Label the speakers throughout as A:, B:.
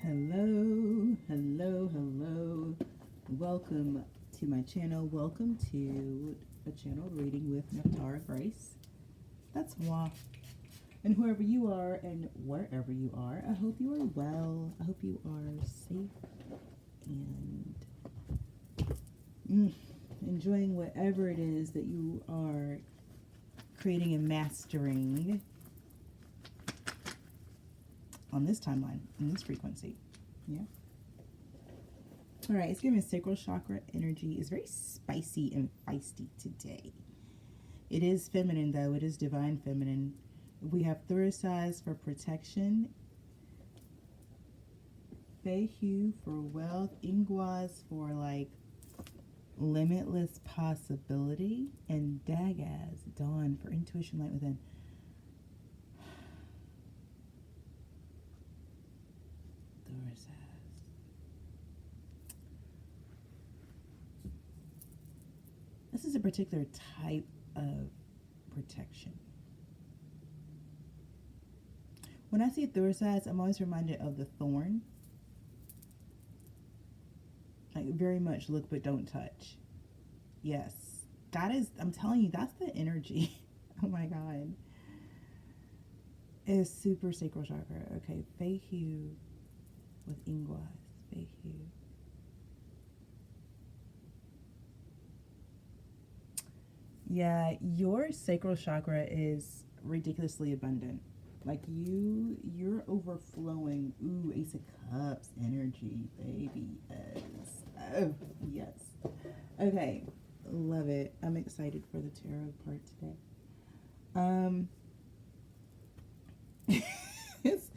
A: Hello, hello, hello. Welcome to my channel. Welcome to a channel reading with Nephtara Grace. That's moi. And whoever you are and wherever you are, I hope you are well. I hope you are safe and enjoying whatever it is that you are creating and mastering on this timeline, in this frequency. Yeah. All right, it's giving sacral chakra energy. It's very spicy and feisty today. It is feminine, though. It is divine feminine. We have Thurisaz for protection, Fehu for wealth, Ingwaz for like limitless possibility, and Dagaz, Dawn, for intuition, light within. This is a particular type of protection. When I see Thurisaz, I'm always reminded of the thorn. Like very much look but don't touch. Yes. That is, I'm telling you, that's the energy. Oh my God. It's super sacral chakra. Okay, Fehu with Ingwaz. Fehu. Yeah, your sacral chakra is ridiculously abundant. Like you're overflowing. Ooh, Ace of Cups energy, baby. Yes. Oh, yes. Okay, love it. I'm excited for the tarot part today. It's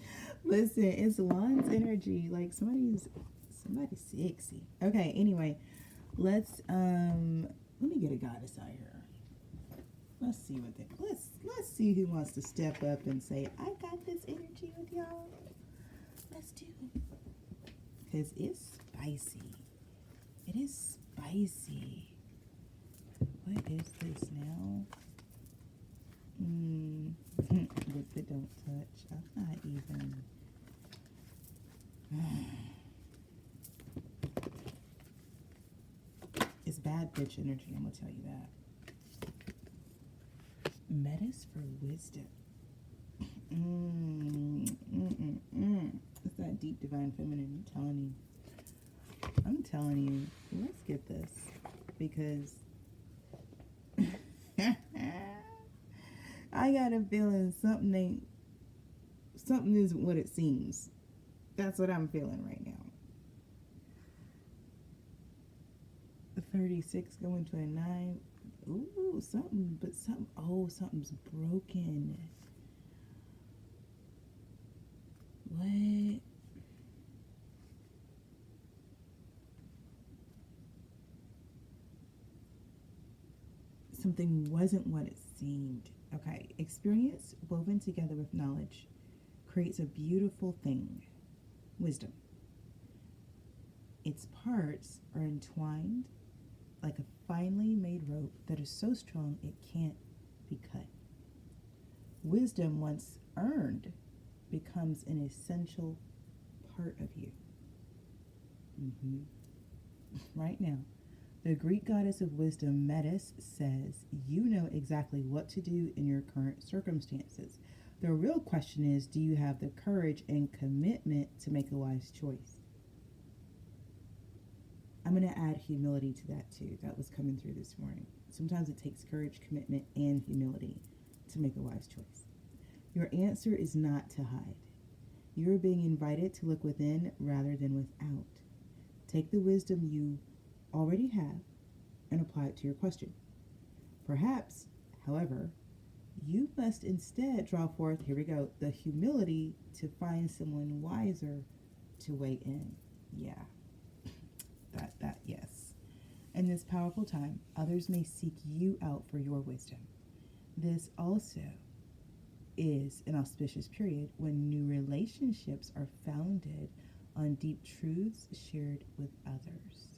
A: Juan's energy. Like somebody's sexy. Okay, anyway, let me get a goddess out here. Let's see what they let's see who wants to step up and say, I got this energy with y'all. Let's do it. Because it's spicy. It is spicy. What is this now? Look, but don't touch. I'm not even. It's bad bitch energy, I'm gonna tell you that. Metis for wisdom. It's that deep divine feminine. I'm telling you. Let's get this because I got a feeling something isn't what it seems. That's what I'm feeling right now. 36 going to a 9. Ooh, something's broken. What? Something wasn't what it seemed. Okay, experience woven together with knowledge creates a beautiful thing. Wisdom. Its parts are entwined like a finely made rope that is so strong it can't be cut. Wisdom, once earned, becomes an essential part of you. Right now, the Greek goddess of wisdom, Metis, says you know exactly what to do in your current circumstances. The real question is, do you have the courage and commitment to make a wise choice? I'm going to add humility to that too. That was coming through this morning. Sometimes it takes courage, commitment, and humility to make a wise choice. Your answer is not to hide. You are being invited to look within rather than without. Take the wisdom you already have and apply it to your question. Perhaps, however, you must instead draw forth, here we go, the humility to find someone wiser to weigh in. Yeah. Yes. In this powerful time, others may seek you out for your wisdom. This also is an auspicious period when new relationships are founded on deep truths shared with others.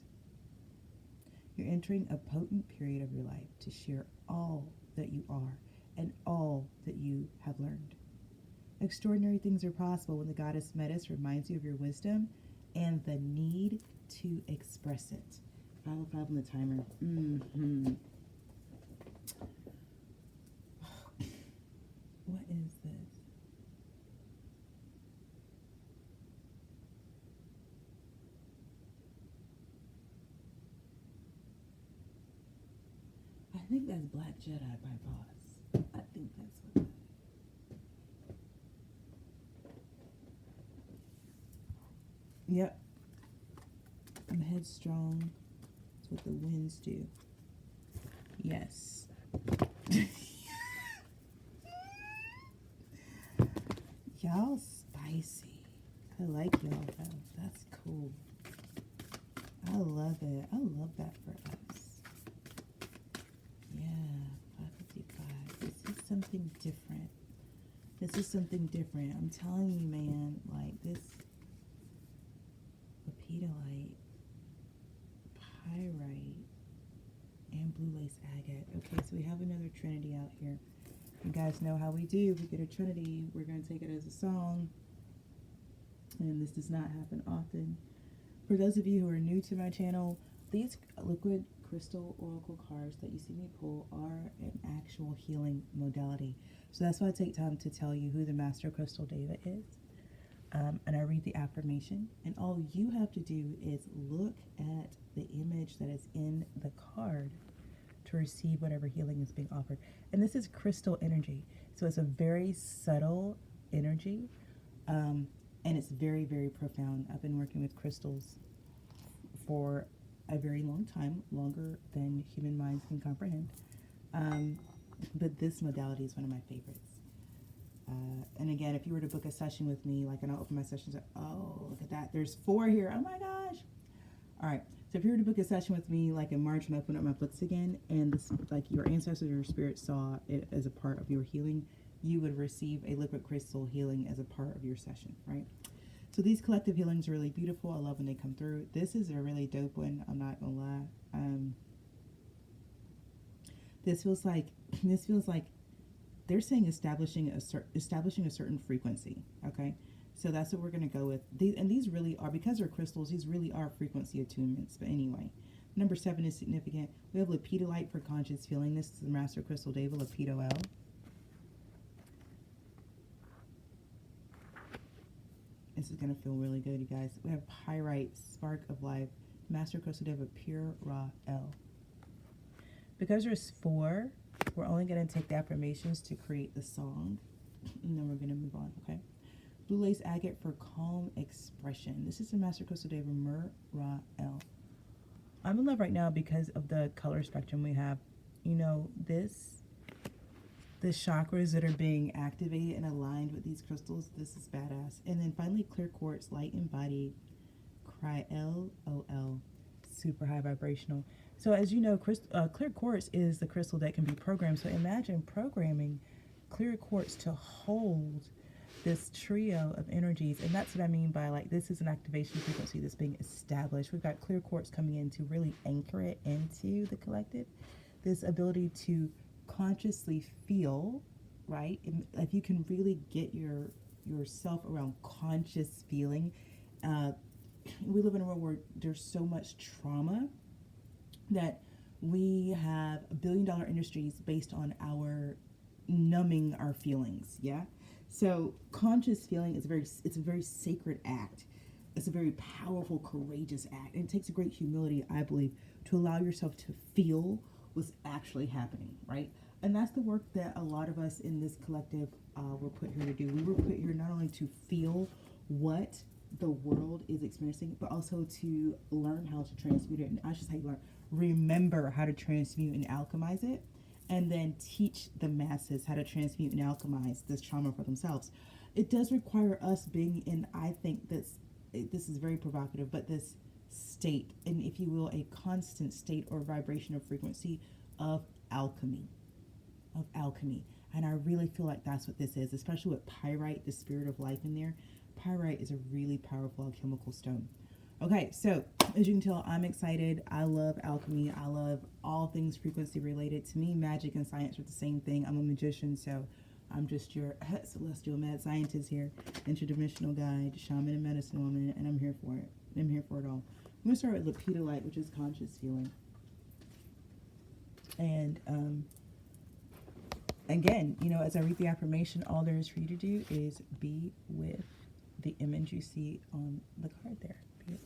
A: You're entering a potent period of your life to share all that you are and all that you have learned. Extraordinary things are possible when the goddess Metis reminds you of your wisdom and the need to express it. Follow 5 on the timer. What is this? I think that's Black Jedi by Boss. I think that's what that is. Yep. I'm headstrong. That's what the winds do. Yes. Y'all spicy. I like y'all though. That's cool. I love it. I love that for us. Yeah, 555. This is something different. This is something different. I'm telling you, man, like this lepidolite, pyrite, and blue lace agate. Okay, so we have another trinity out here. You guys know how we do. We get a trinity. We're going to take it as a song. And this does not happen often. For those of you who are new to my channel, these liquid crystal oracle cards that you see me pull are an actual healing modality. So that's why I take time to tell you who the Master Crystal Deva is. And I read the affirmation. And all you have to do is look at the image that is in the card to receive whatever healing is being offered. And this is crystal energy. So it's a very subtle energy. And it's very, very profound. I've been working with crystals for a very long time, longer than human minds can comprehend. But this modality is one of my favorites. And again, if you were to book a session with me, like, and I'll open my sessions up, oh, look at that. There's 4 here. Oh my gosh. All right. So if you were to book a session with me, like in March, and open up my books again, and this, like your ancestors or your spirit saw it as a part of your healing, you would receive a liquid crystal healing as a part of your session, right? So these collective healings are really beautiful. I love when they come through. This is a really dope one. I'm not gonna lie. This feels like they're saying establishing a certain frequency. Okay, so that's what we're gonna go with. These really are, because they're crystals. These really are frequency attunements. But anyway, number 7 is significant. We have lepidolite for conscious feeling. This is the Master Crystal Deva, Lepido L. This is going to feel really good, you guys. We have pyrite, spark of life, Master Crystal Deva, pure raw L. Because there's 4, we're only going to take the affirmations to create the song, and then we're going to move on, okay? Blue lace agate for calm expression. This is the Master Crystal Deva, Myrrh Ra L. I'm in love right now because of the color spectrum we have. You know, the chakras that are being activated and aligned with these crystals, this is badass. And then finally, clear quartz, light embodied, cry LOL, super high vibrational. So as you know, clear quartz is the crystal that can be programmed. So imagine programming clear quartz to hold this trio of energies. And that's what I mean by, like, this is an activation frequency that's being established. We've got clear quartz coming in to really anchor it into the collective. This ability to consciously feel, right? If you can really get yourself around conscious feeling. We live in a world where there's so much trauma that we have $1 billion industries based on our numbing our feelings. Yeah. So conscious feeling is it's a very sacred act. It's a very powerful, courageous act. And it takes a great humility, I believe, to allow yourself to feel what's actually happening, right? And that's the work that a lot of us in this collective were put here to do. We were put here not only to feel what the world is experiencing, but also to learn how to transmute it. And I should say remember how to transmute and alchemize it, and then teach the masses how to transmute and alchemize this trauma for themselves. It does require us being in, I think this is very provocative, but this state, and if you will, a constant state or vibration or frequency of alchemy. And I really feel like that's what this is, especially with pyrite, the spirit of life in there. Pyrite is a really powerful alchemical stone. Okay, so as you can tell, I'm excited. I love alchemy. I love all things frequency related. To me, magic and science are the same thing. I'm a magician, so I'm just your celestial mad scientist here, interdimensional guide, shaman and medicine woman, and I'm here for it. I'm here for it all. I'm going to start with lepidolite, which is conscious healing. And again, you know, as I read the affirmation, all there is for you to do is be with the image you see on the card there. Be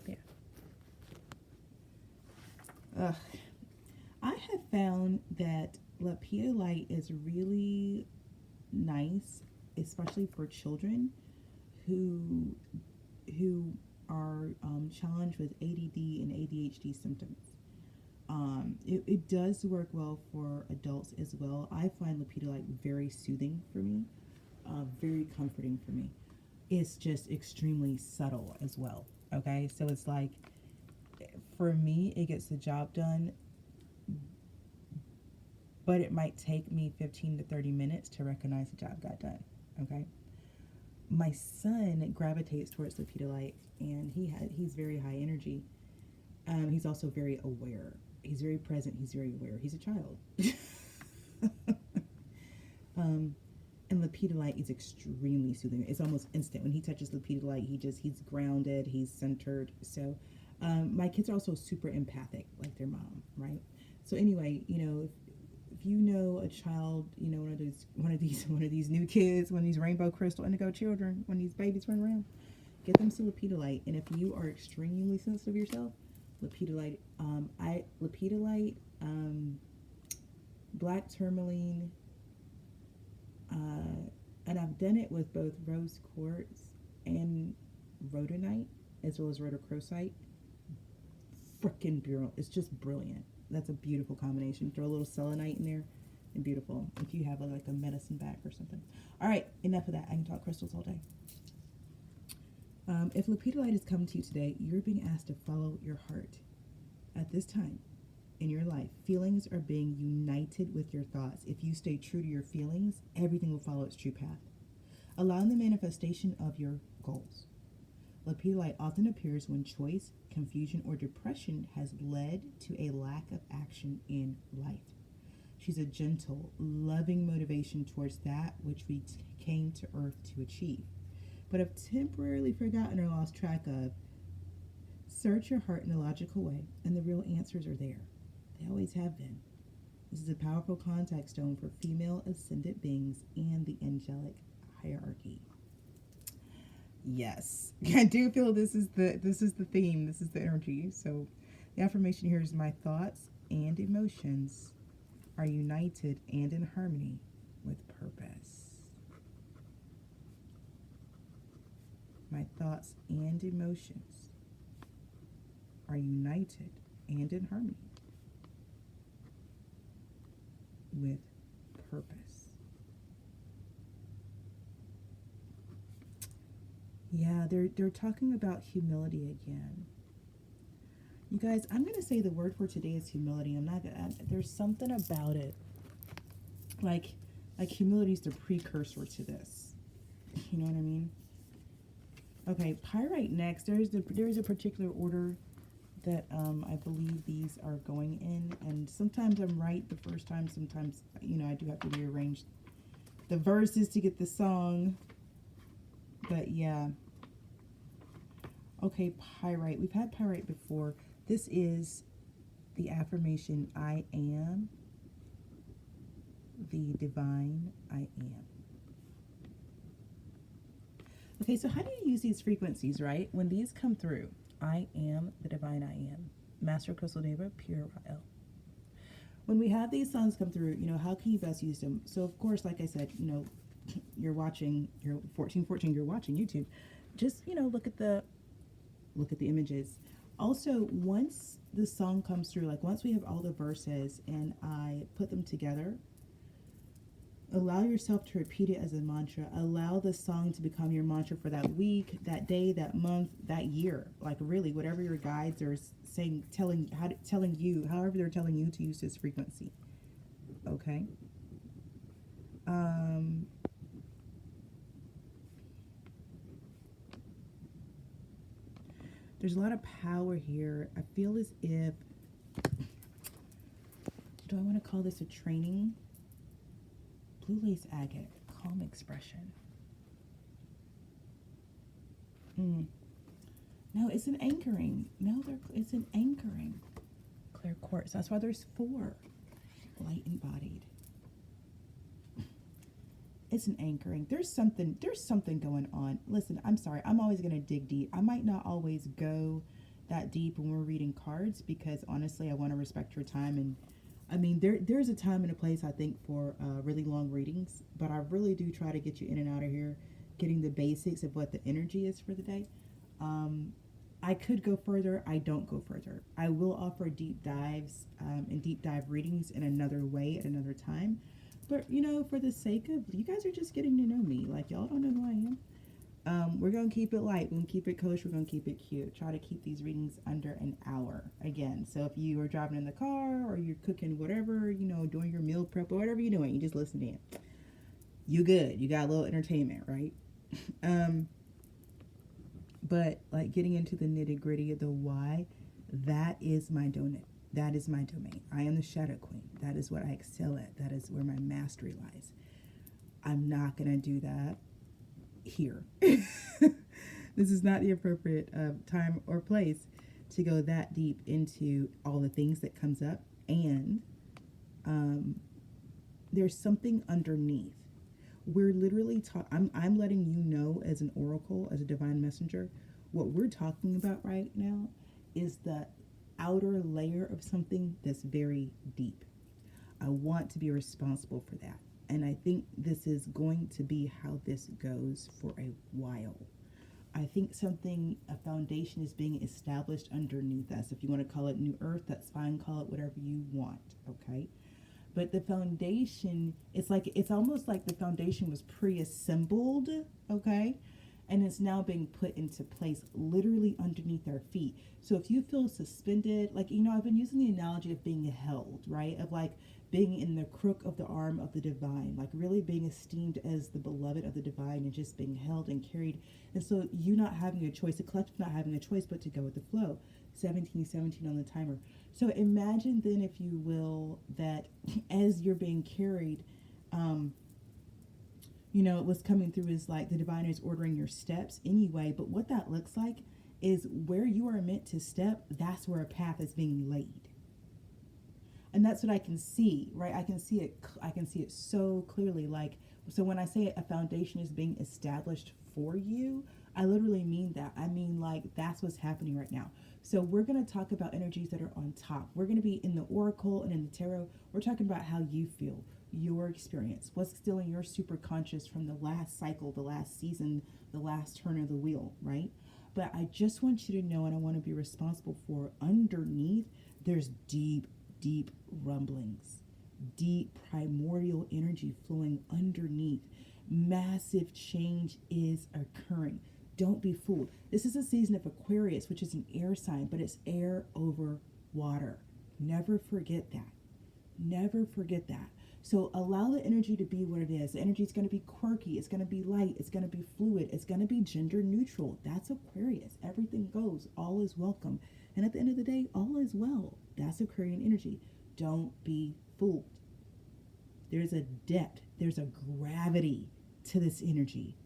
A: there. I have found that lepidolite is really nice, especially for children who are challenged with ADD and ADHD symptoms. It does work well for adults as well. I find lepidolite very soothing for me, very comforting for me. It's just extremely subtle as well. Okay, so it's like, for me, it gets the job done, but it might take me 15 to 30 minutes to recognize the job got done. Okay, my son gravitates towards lepidolite, and he's very high energy. He's also very aware. He's very present. He's very aware. He's a child. And lepidolite is extremely soothing. It's almost instant. When he touches lepidolite, he's grounded. He's centered. So my kids are also super empathic, like their mom, right? So anyway, you know, if you know a child, you know, one of these new kids, one of these rainbow crystal indigo children, when these babies run around, get them some lepidolite. And if you are extremely sensitive yourself, lepidolite, black tourmaline, and I've done it with both rose quartz and rhodonite, as well as rhodochrosite. Frickin' brilliant. It's just brilliant. That's a beautiful combination. Throw a little selenite in there, and beautiful. If you have like a medicine bag or something. All right, enough of that. I can talk crystals all day. If lepidolite has come to you today, you're being asked to follow your heart. At this time in your life, feelings are being united with your thoughts. If you stay true to your feelings, everything will follow its true path, allowing the manifestation of your goals. Lepidolite often appears when choice, confusion, or depression has led to a lack of action in life. She's a gentle, loving motivation towards that which we came to earth to achieve, but have temporarily forgotten or lost track of. Search your heart in a logical way, and the real answers are there. They always have been. This is a powerful contact stone for female ascendant beings and the angelic hierarchy. Yes, I do feel this is the theme. This is the energy. So the affirmation here is: my thoughts and emotions are united and in harmony with purpose. My thoughts and emotions are united and in harmony with purpose. Yeah, they're talking about humility again. You guys, I'm going to say the word for today is humility. There's something about it. Like humility is the precursor to this. You know what I mean? Okay, pyrite next. There's a particular order that I believe these are going in, and sometimes I'm right the first time, sometimes, you know, I do have to rearrange the verses to get the song, but yeah. Okay, pyrite. We've had pyrite before. This is the affirmation: I am the divine I am. Okay, so how do you use these frequencies, right? When these come through, I am the divine I am. Master Crystal Neva, Pure Rael. When we have these songs come through, you know, how can you best use them? So, of course, like I said, you know, you're 1414, you're watching YouTube. Just, you know, look at the images. Also, once the song comes through, like once we have all the verses and I put them together, allow yourself to repeat it as a mantra. Allow the song to become your mantra for that week, that day, that month, that year. Like really, whatever your guides are saying, telling you, however they're telling you to use this frequency. Okay. There's a lot of power here. I feel as if, do I want to call this a training? Blue lace agate, calm expression. No, it's an anchoring. No, it's an anchoring. Clear quartz. That's why there's 4. Light embodied. It's an anchoring. There's something going on. Listen, I'm sorry. I'm always going to dig deep. I might not always go that deep when we're reading cards because honestly, I want to respect your time. And I mean, there's a time and a place, I think, for really long readings, but I really do try to get you in and out of here, getting the basics of what the energy is for the day. I could go further. I don't go further. I will offer deep dives and deep dive readings in another way at another time. But, you know, for the sake of, you guys are just getting to know me. Like, y'all don't know who I am. We're going to keep it light. We're going to keep it kosher. We're going to keep it cute. Try to keep these readings under an hour. Again, so if you are driving in the car or you're cooking whatever, you know, doing your meal prep or whatever you're doing, you just listen in. You good. You got a little entertainment, right? But like getting into the nitty gritty of the why, that is my domain. That is my domain. I am the shadow queen. That is what I excel at. That is where my mastery lies. I'm not going to do that here. This is not the appropriate time or place to go that deep into all the things that comes up. And there's something underneath. We're literally I'm letting you know as an oracle, as a divine messenger, what we're talking about right now is the outer layer of something that's very deep. I want to be responsible for that. And I think this is going to be how this goes for a while. I think a foundation is being established underneath us. If you want to call it New Earth, that's fine. Call it whatever you want, okay? But the foundation, it's almost like the foundation was pre-assembled, okay? And it's now being put into place literally underneath our feet. So if you feel suspended, like, you know, I've been using the analogy of being held, right? Of like being in the crook of the arm of the divine, like really being esteemed as the beloved of the divine and just being held and carried. And so you not having a choice, the collective not having a choice but to go with the flow. 1717 on the timer. So imagine then, if you will, that as you're being carried, you know, what's coming through is like the divine is ordering your steps anyway. But what that looks like is where you are meant to step, that's where a path is being laid. And that's what I can see, right? I can see it so clearly. Like, so when I say a foundation is being established for you, I literally mean that. I mean, like, that's what's happening right now. So we're going to talk about energies that are on top. We're going to be in the oracle and in the tarot. We're talking about how you feel, your experience, what's still in your super conscious from the last cycle, the last season, the last turn of the wheel, right? But I just want you to know, and I want to be responsible for, underneath, there's deep rumblings, deep primordial energy flowing underneath. Massive change is occurring. Don't be fooled. This is a season of Aquarius, which is an air sign, but it's air over water. Never forget that. Never forget that. So allow the energy to be what it is. The energy is going to be quirky. It's going to be light. It's going to be fluid. It's going to be gender neutral. That's Aquarius. Everything goes. All is welcome. And at the end of the day, all is well. That's Aquarian energy. Don't be fooled. There's a depth. There's a gravity to this energy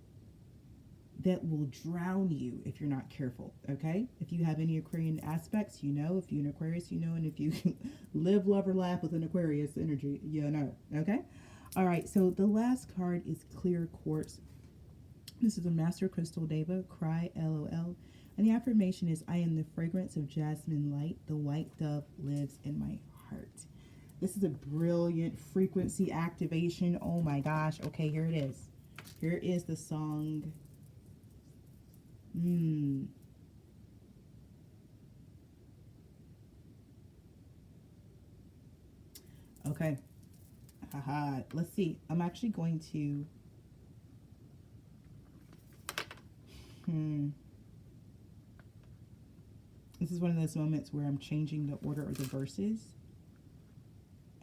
A: that will drown you if you're not careful, okay? If you have any Aquarian aspects, you know. If you're an Aquarius, you know. And if you live, love, or laugh with an Aquarius energy, you know, okay? All right, so the last card is Clear Quartz. This is a Master Crystal Deva, Cry, LOL. And the affirmation is, I am the fragrance of jasmine light. The white dove lives in my heart. This is a brilliant frequency activation. Oh my gosh. Okay, here it is. Here is the song. Okay. Haha. Let's see. I'm actually going to... This is one of those moments where I'm changing the order of the verses.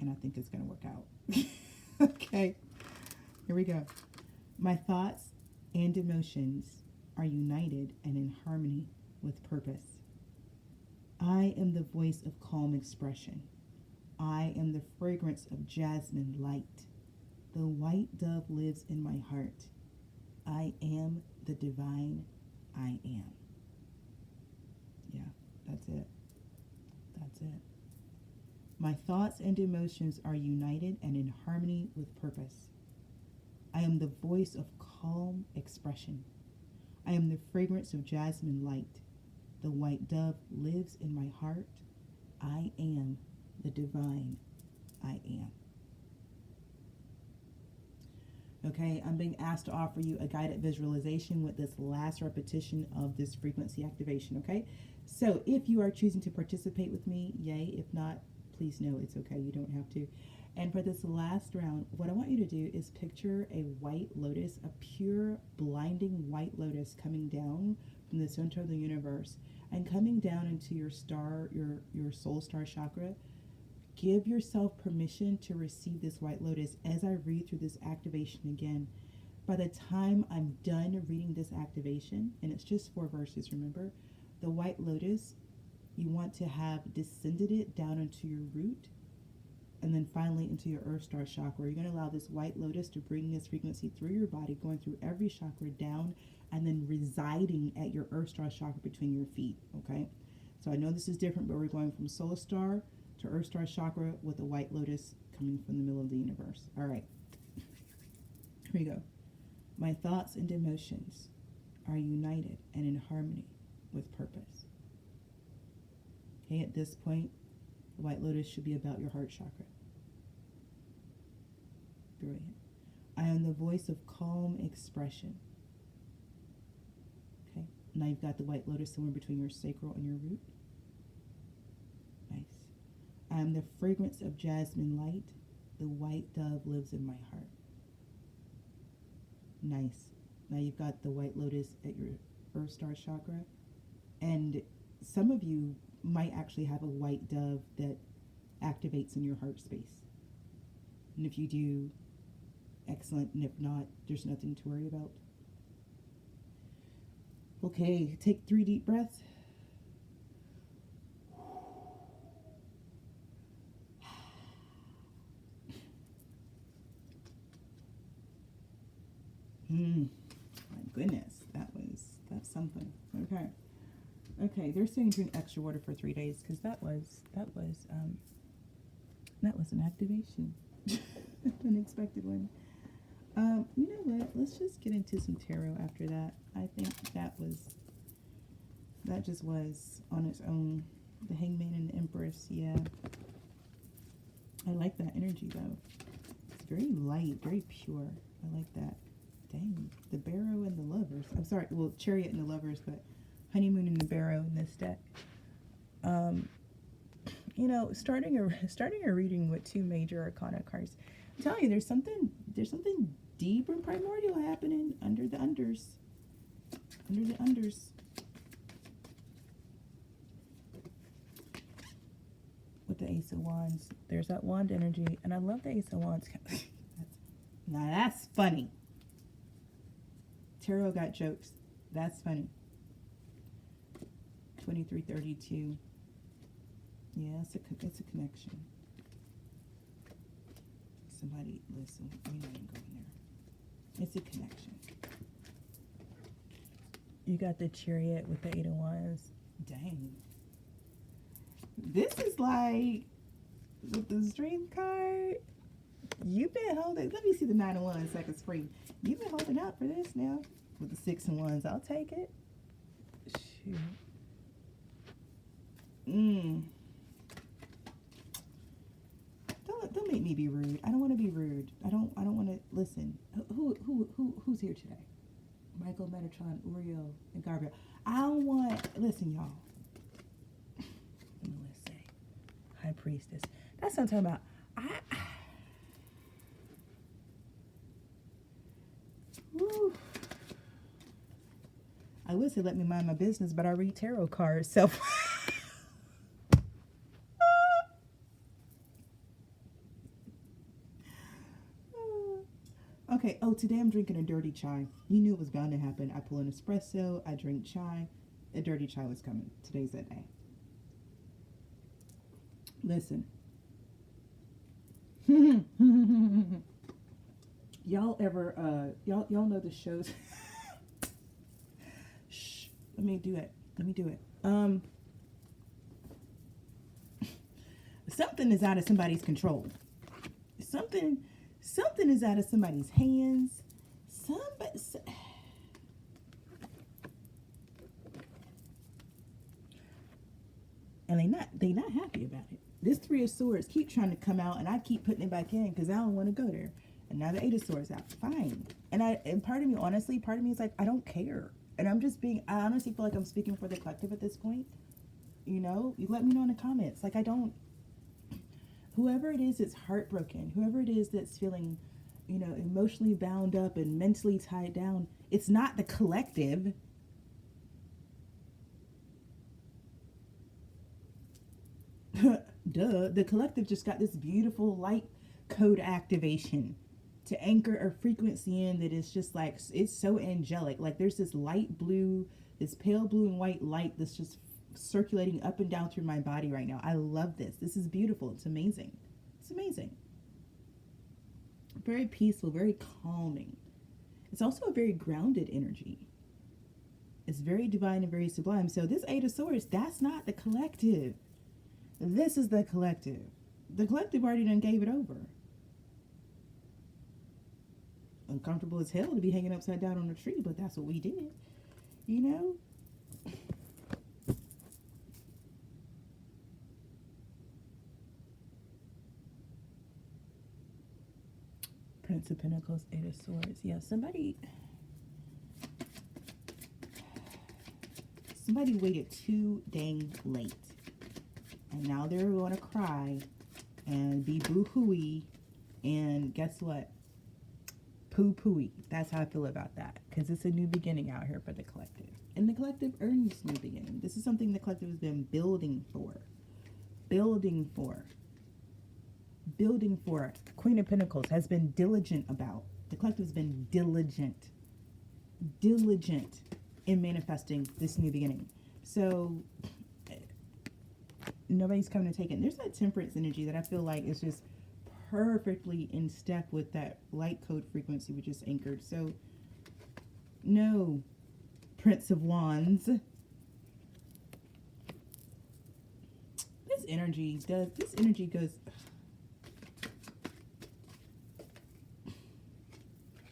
A: And I think it's going to work out. Okay. Here we go. My thoughts and emotions are united and in harmony with purpose. I am the voice of calm expression. I am the fragrance of jasmine light. The white dove lives in my heart. I am the divine I am. Yeah, that's it. That's it. My thoughts and emotions are united and in harmony with purpose. I am the voice of calm expression. I am the fragrance of jasmine light. The white dove lives in my heart. I am the divine I am. Okay, I'm being asked to offer you a guided visualization with this last repetition of this frequency activation, okay? So if you are choosing to participate with me, yay. If not, please know it's okay. You don't have to. And for this last round, what I want you to do is picture a white lotus, a pure, blinding white lotus coming down from the center of the universe and coming down into your star, your soul star chakra. Give yourself permission to receive this white lotus as I read through this activation again. By the time I'm done reading this activation, and it's just 4 verses, remember, the white lotus, you want to have descended it down into your root and then finally into your earth star chakra. You're going to allow this white lotus to bring this frequency through your body, going through every chakra down and then residing at your earth star chakra between your feet, okay? So I know this is different, but we're going from solar star to earth star chakra with a white lotus coming from the middle of the universe. All right, here we go. My thoughts and emotions are united and in harmony with purpose. Okay, at this point, the white lotus should be about your heart chakra. Brilliant. I am the voice of calm expression. Okay, now you've got the white lotus somewhere between your sacral and your root. Nice. I am the fragrance of jasmine light. The white dove lives in my heart. Nice. Now you've got the white lotus at your earth star chakra. And some of you might actually have a white dove that activates in your heart space. And if you do, excellent. And if not, there's nothing to worry about. Okay, take 3 deep breaths. My goodness, that's something. Okay, they're saying drink extra water for 3 days because that was an activation, unexpected one. You know what? Let's just get into some tarot after that. I think that just was on its own. The Hangman and the Empress, yeah. I like that energy though. It's very light, very pure. I like that. Dang, the Barrow and the Lovers. I'm sorry, well, Chariot and the Lovers, but Honeymoon and the Barrow in this deck. You know, starting a reading with 2 major arcana cards. I'm telling you, there's something deep and primordial happening under the unders. Under the unders. With the Ace of Wands, there's that wand energy, and I love the Ace of Wands. Now that's funny. Tarot got jokes. That's funny. 2332. Yeah, it's a connection. Somebody, listen, we're not even going there. It's a connection. You got the Chariot with the 8 of Wands. Dang. This is like, with the Strength card, you've been holding, let me see the 9 of Wands so I can scream. You've been holding out for this now. With the 6 of Wands, I'll take it. Shoot. Don't make me be rude. I don't want to be rude. I don't want to listen. Who's here today? Michael, Metatron, Uriel, and Gabriel. I don't want, listen, y'all. Let's say High Priestess. That's what I'm talking about. I would say let me mind my business, but I read tarot cards, so. Okay, today I'm drinking a dirty chai. You knew it was bound to happen. I pull an espresso, I drink chai. A dirty chai was coming. Today's that day. Listen. Y'all ever y'all know the shows? Shh. Let me do it. Something is out of somebody's control. Something is out of somebody's hands. And they not happy about it. This Three of Swords keep trying to come out, and I keep putting it back in because I don't want to go there. And now the Eight of Swords out. Fine. And part of me, honestly, is like, I don't care. And I honestly feel like I'm speaking for the collective at this point. You know, you let me know in the comments. Like, whoever it is that's heartbroken, whoever it is that's feeling, you know, emotionally bound up and mentally tied down, it's not the collective. Duh. The collective just got this beautiful light code activation to anchor a frequency in that is just like, it's so angelic. Like, there's this light blue, this pale blue and white light that's just circulating up and down through my body right now. I love this. This is beautiful. It's amazing. Very peaceful, very calming. It's also a very grounded energy. It's very divine and very sublime. So this Eight of Swords, that's not the collective. This is the collective. The collective already done gave it over. Uncomfortable as hell to be hanging upside down on a tree, but that's what we did. You know? Prince of Pentacles, Eight of Swords. Yeah, somebody waited too dang late. And now they're going to cry and be boo-hooey. And guess what? Poo-pooey. That's how I feel about that. Because it's a new beginning out here for the collective. And the collective earns new beginning. This is something the collective has been building for. Queen of Pentacles has been diligent about. The collective has been diligent in manifesting this new beginning. So nobody's coming to take it. And there's that Temperance energy that I feel like is just perfectly in step with that light code frequency, which is anchored. So no, Prince of Wands. This energy goes. I'm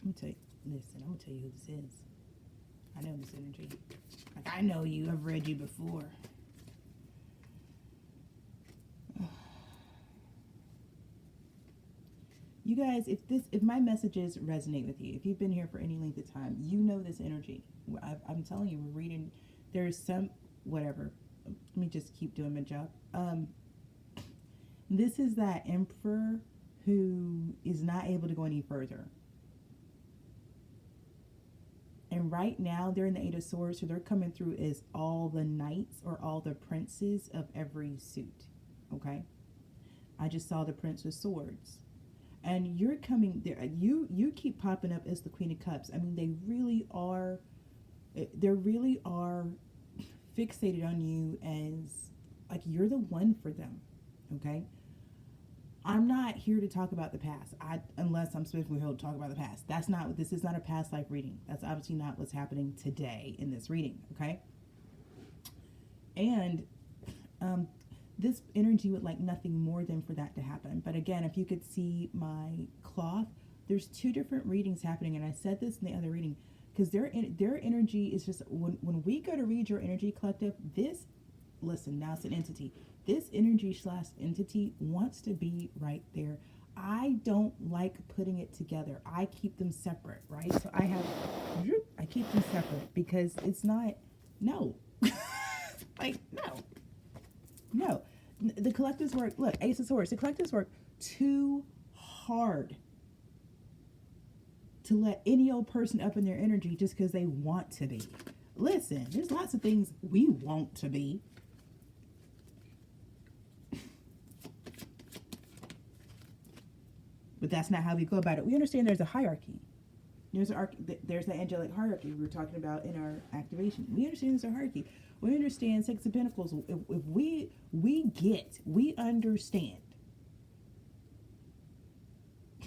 A: gonna tell you who this is. I know this energy. Like, I know you. I've read you before. You guys, if my messages resonate with you, if you've been here for any length of time, you know this energy. I'm telling you, we're reading. There's some whatever. Let me just keep doing my job. This is that emperor who is not able to go any further. And right now, they're in the Eight of Swords, so they're coming through as all the knights or all the princes of every suit. Okay? I just saw the Prince of Swords. And you're coming there. You keep popping up as the Queen of Cups. I mean, they really are fixated on you as like you're the one for them. Okay? I'm not here to talk about the past. Unless I'm specifically here to talk about the past. This is not a past life reading. That's obviously not what's happening today in this reading, okay? And this energy would like nothing more than for that to happen. But again, if you could see my cloth, there's two different readings happening, and I said this in the other reading, because their energy is just, when we go to read your energy collective, listen, now it's an entity. This energy / entity wants to be right there. I don't like putting it together. I keep them separate, right? So I keep them separate because it's not, no. Like, no. The collectives work, look, Ace of Swords, the collectives work too hard to let any old person up in their energy just because they want to be. Listen, there's lots of things we want to be. But that's not how we go about it. We understand there's a hierarchy. There's the angelic hierarchy we were talking about in our activation. We understand there's a hierarchy. We understand Six of Pentacles. If we understand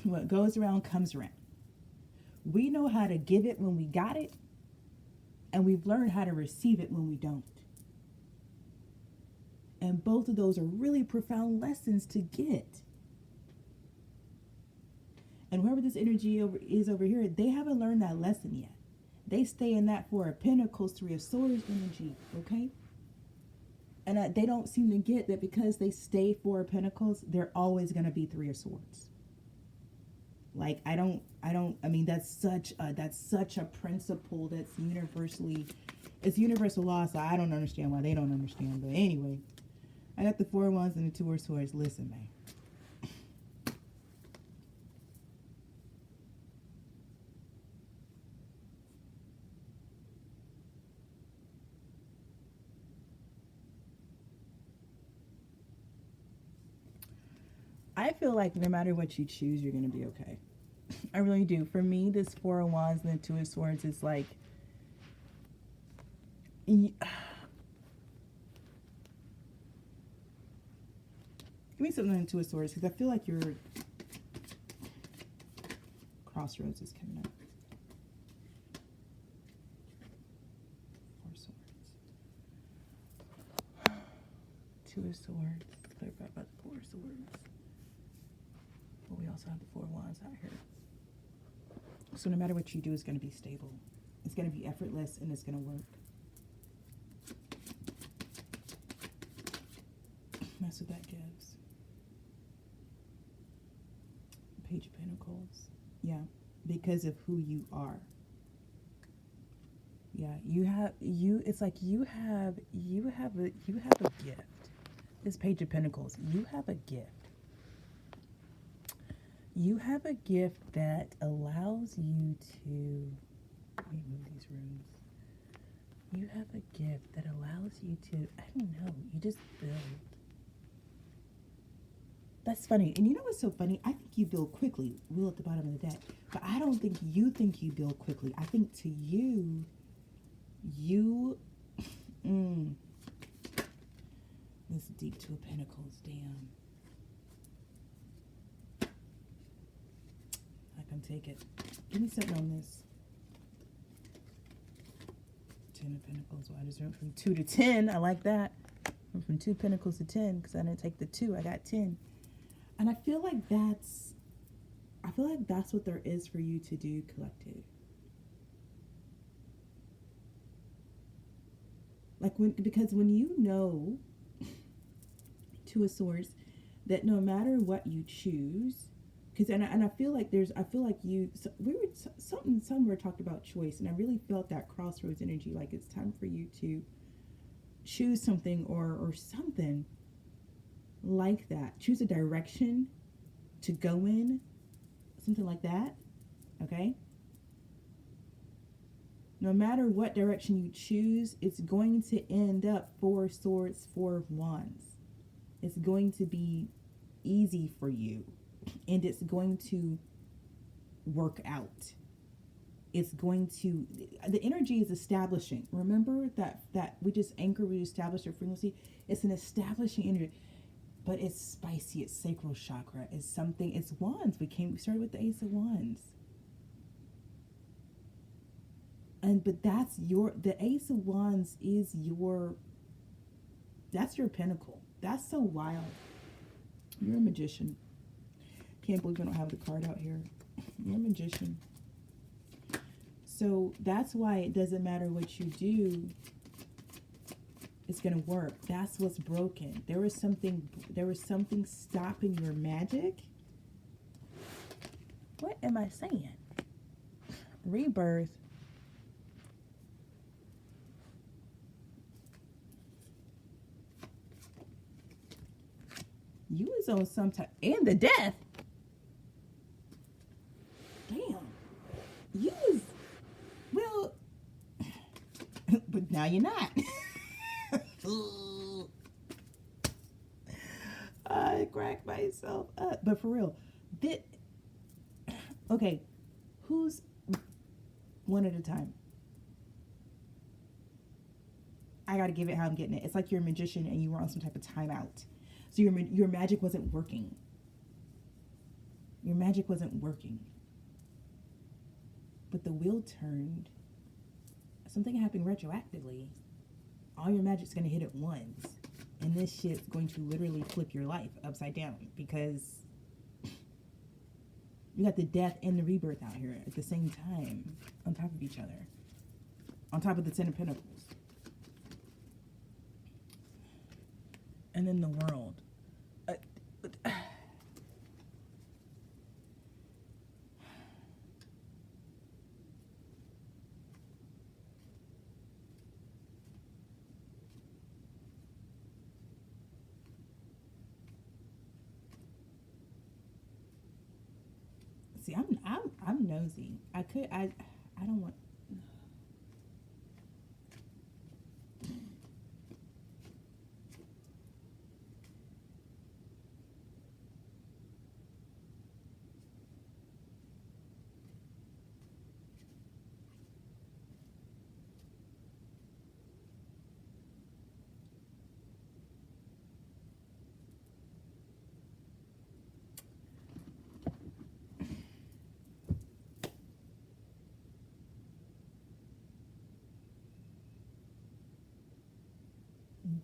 A: what goes around comes around. We know how to give it when we got it, and we've learned how to receive it when we don't. And both of those are really profound lessons to get. And whoever this energy is over here, they haven't learned that lesson yet. They stay in that Four of Pentacles, Three of Swords energy, okay? And they don't seem to get that because they stay Four of Pentacles, they're always going to be Three of Swords. Like, I mean, that's such a principle that's it's universal law, so I don't understand why they don't understand. But anyway, I got the Four of Wands and the Two of Swords. Listen, man. I feel like no matter what you choose, you're going to be okay. I really do. For me, this Four of Wands and the Two of Swords is like... Give me something on the Two of Swords, because I feel like your crossroads is coming up. Four of Swords. Two of Swords. Clarify about the Four of Swords. But we also have the Four of Wands out here. So no matter what you do, it's going to be stable. It's going to be effortless, and it's going to work. That's what that gives. Page of Pentacles. Yeah, because of who you are. Yeah, it's like you have a gift. This Page of Pentacles, you have a gift. You have a gift that allows you to, let me move these rooms. You have a gift that allows you to, I don't know, you just build. That's funny. And you know what's so funny? I think you build quickly. Wheel at the bottom of the deck. But I don't think you build quickly. I think to you, this deep Two of Pentacles, damn. Take it. Give me something on this. 10 of Pentacles. Well, I just went from 2 to 10. I like that. Went from 2 Pentacles to 10 because I didn't take the 2. I got 10. And I feel like that's what there is for you to do, collective. Like because when you know, Two of Swords, that no matter what you choose, because I feel like somewhere talked about choice, and I really felt that crossroads energy, like it's time for you to choose something or something like that. Choose a direction to go in, something like that. Okay? No matter what direction you choose, it's going to end up Four of Swords, Four of Wands. It's going to be easy for you. And it's going to work out. It's going to, the energy is establishing. Remember that we just established our frequency. It's an establishing energy, but it's spicy. It's sacral chakra. It's something. It's wands. We started with the Ace of Wands. But the Ace of Wands is that's your pinnacle. That's so wild. You're a magician. Can't believe I don't have the card out here. You're a magician. So that's why it doesn't matter what you do, it's going to work. That's what's broken. There was something stopping your magic. What am I saying? Rebirth. You was on some type, and the death. Damn. You was, well, but now you're not. I cracked myself up. But for real, okay, who's one at a time? I got to give it how I'm getting it. It's like you're a magician and you were on some type of timeout. So your magic wasn't working. Your magic wasn't working. but the wheel turned. Something happened retroactively. All your magic's going to hit at once. And this shit's going to literally flip your life upside down, because you got the death and the rebirth out here at the same time, on top of each other, on top of the Ten of Pentacles. And then the world. See, I'm nosy. I don't want.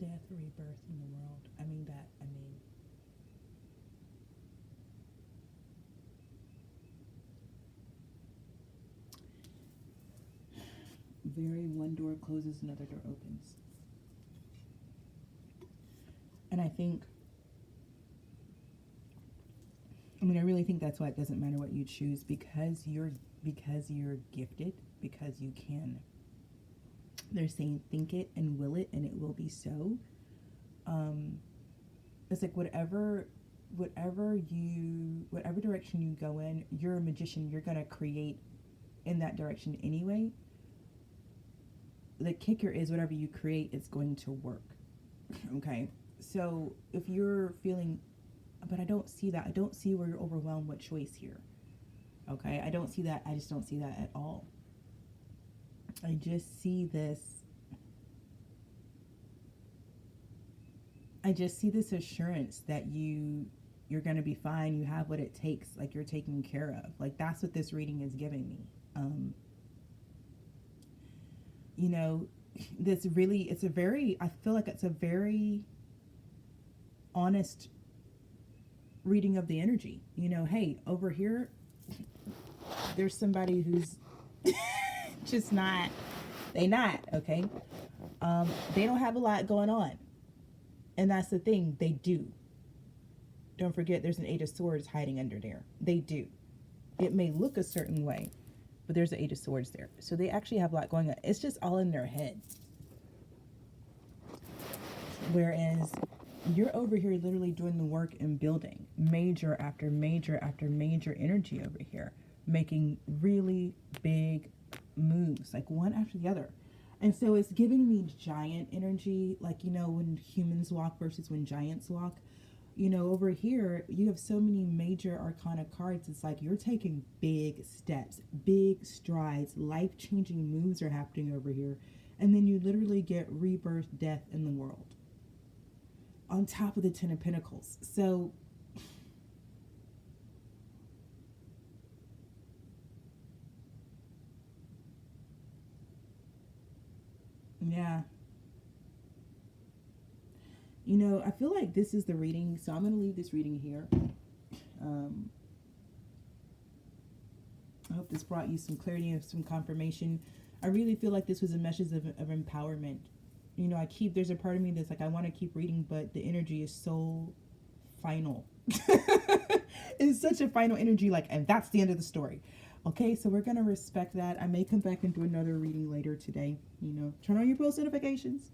A: Death, rebirth in the world. Very one door closes, another door opens. And I really think that's why it doesn't matter what you choose, because you're gifted, because you can. They're saying think it and will it, and it will be so. It's like whatever direction you go in, you're a magician. You're gonna create in that direction anyway. The kicker is whatever you create, it's going to work. Okay, so if you're feeling, but I don't see that. I don't see where you're overwhelmed with choice here. Okay, I don't see that. I just don't see that at all. I just see this. I just see this assurance that you're going to be fine. You have what it takes. Like, you're taken care of. Like, that's what this reading is giving me. You know, this really, I feel like it's a very honest reading of the energy. You know, hey, over here, there's somebody who's just not, okay? They don't have a lot going on. And that's the thing, they do. Don't forget, there's an Eight of Swords hiding under there. They do. It may look a certain way, but there's an Eight of Swords there. So they actually have a lot going on. It's just all in their head. Whereas you're over here literally doing the work and building major after major after major energy over here, making really big moves, like one after the other. And so it's giving me giant energy, like, you know, when humans walk versus when giants walk. You know, over here, you have so many major arcana cards. It's like you're taking big steps, big strides, life-changing moves are happening over here. And then you literally get rebirth, death in the world. On top of the Ten of Pentacles. So yeah. You know, I feel like this is the reading, so I'm going to leave this reading here. I hope this brought you some clarity and some confirmation. I really feel like this was a message of empowerment. You know, there's a part of me that's like, I want to keep reading, but the energy is so final. It's such a final energy, like, and that's the end of the story. Okay, so we're going to respect that. I may come back and do another reading later today. You know, turn on your post notifications.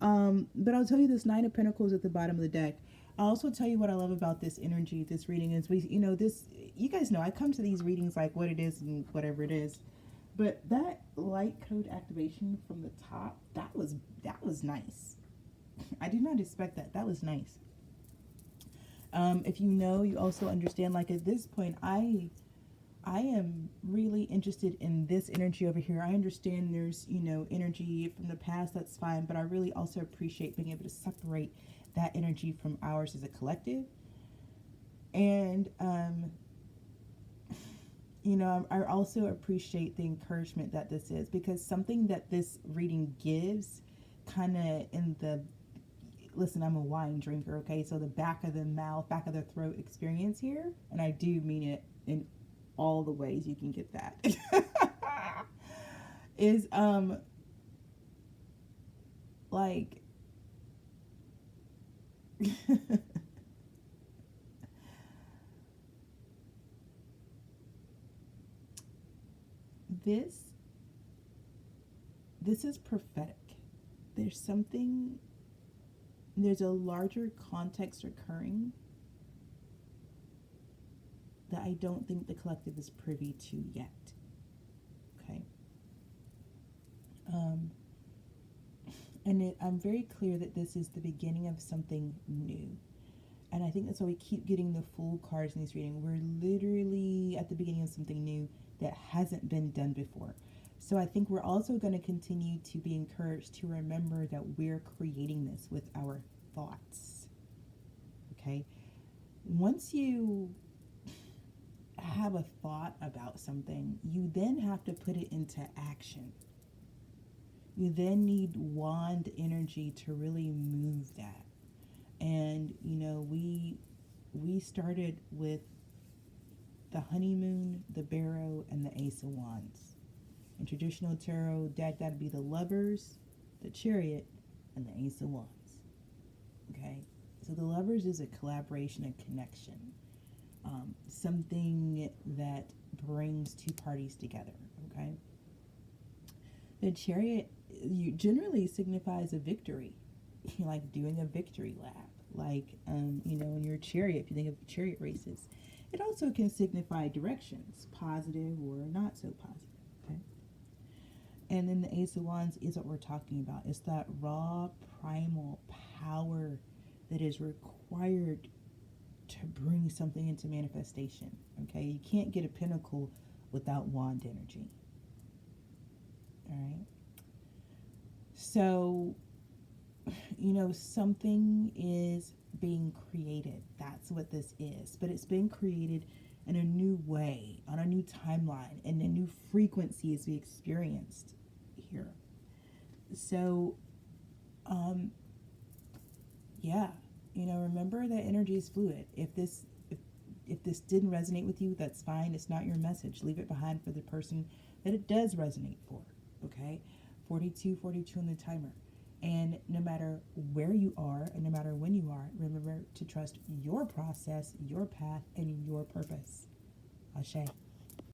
A: But I'll tell you this Nine of Pentacles at the bottom of the deck. I'll also tell you what I love about this energy, this reading is you guys know I come to these readings like what it is and whatever it is. But that light code activation from the top, that was nice. I did not expect that. That was nice. If you know, you also understand, like at this point, I am really interested in this energy over here. I understand there's, you know, energy from the past, that's fine, but I really also appreciate being able to separate that energy from ours as a collective. And You know, I also appreciate the encouragement that this is, because something that this reading gives kind of in the, listen, I'm a wine drinker, okay? So the back of the mouth, back of the throat experience here, and I do mean it in all the ways you can get that, is like this this is prophetic. There's something, there's a larger context occurring that I don't think the collective is privy to yet. Okay. Um, I'm very clear that this is the beginning of something new. And I think that's why we keep getting the full cards in these readings. We're literally at the beginning of something new that hasn't been done before. So I think we're also going to continue to be encouraged to remember that we're creating this with our thoughts. Okay? Once you have a thought about something, you then have to put it into action. You then need wand energy to really move that. And you know, we started with the honeymoon, the barrow, and the ace of wands. In traditional tarot, that'd be the lovers, the chariot, and the ace of wands. Okay, so the lovers is a collaboration and connection, something that brings two parties together. Okay, the chariot generally signifies a victory, like doing a victory lap. Like, you know, in your chariot, if you think of chariot races, it also can signify directions, positive or not so positive. Okay. And then the ace of wands is what we're talking about. It's that raw primal power that is required to bring something into manifestation. Okay. You can't get a pinnacle without wand energy. All right. So, you know, something is being created. That's what this is. But it's been created in a new way, on a new timeline, and a new frequency as we experienced here. So, yeah, you know, remember that energy is fluid. If this didn't resonate with you, that's fine. It's not your message. Leave it behind for the person that it does resonate for. Okay, 42 on the timer. And no matter where you are and no matter when you are, remember to trust your process, your path, and your purpose. Ashe.